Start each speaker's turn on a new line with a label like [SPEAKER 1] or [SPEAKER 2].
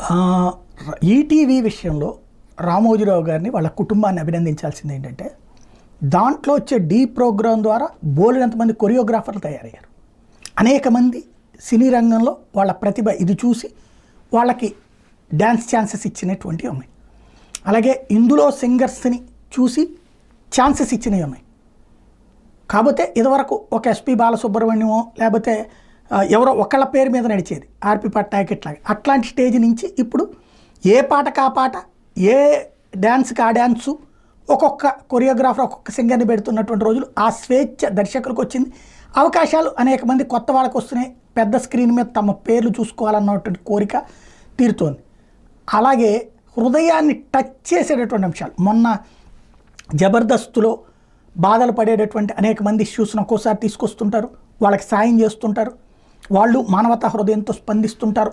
[SPEAKER 1] ఆహ్, ఈటీవీ విషయంలో రామోజీరావు గారిని, వాళ్ళ కుటుంబాన్ని అభినందించాల్సింది ఏంటంటే, దాంట్లో వచ్చే ప్రోగ్రామ్ ద్వారా బోలెడంతమంది కొరియోగ్రాఫర్లు తయారయ్యారు. అనేక మంది సినీ రంగంలో వాళ్ళ ప్రతిభ ఇది చూసి వాళ్ళకి డ్యాన్స్ ఛాన్సెస్ ఇచ్చినటువంటివి ఉన్నాయి. అలాగే ఇందులో సింగర్స్ని చూసి ఛాన్సెస్ ఇచ్చినవి ఉన్నాయి. కాకపోతే ఇదివరకు ఒక ఎస్పి బాలసుబ్రహ్మణ్యమో లేకపోతే ఎవరో ఒకళ్ళ పేరు మీద నడిచేది, ఆర్పి పట్నాయక్ ఇట్లాగా. అట్లాంటి స్టేజ్ నుంచి ఇప్పుడు ఏ పాటకు ఆ పాట, ఏ డ్యాన్స్కి ఆ డ్యాన్సు, ఒక్కొక్క కొరియోగ్రాఫర్ ఒక్కొక్క సింగర్ని పెడుతున్నటువంటి రోజులు. ఆ స్వేచ్ఛ దర్శకులకు వచ్చింది. అవకాశాలు అనేక మంది కొత్త వాళ్ళకు వస్తున్నాయి. పెద్ద స్క్రీన్ మీద తమ పేర్లు చూసుకోవాలన్నటువంటి కోరిక తీరుతోంది. అలాగే హృదయాన్ని టచ్ చేసేటటువంటి అంశాలు, మొన్న జబర్దస్త్లో బాధలు పడేటటువంటి అనేక మంది ఇష్యూస్ను ఒక్కోసారి తీసుకొస్తుంటారు, వాళ్ళకి సాయం చేస్తుంటారు, వాళ్ళు మానవతా హృదయంతో స్పందిస్తుంటారు.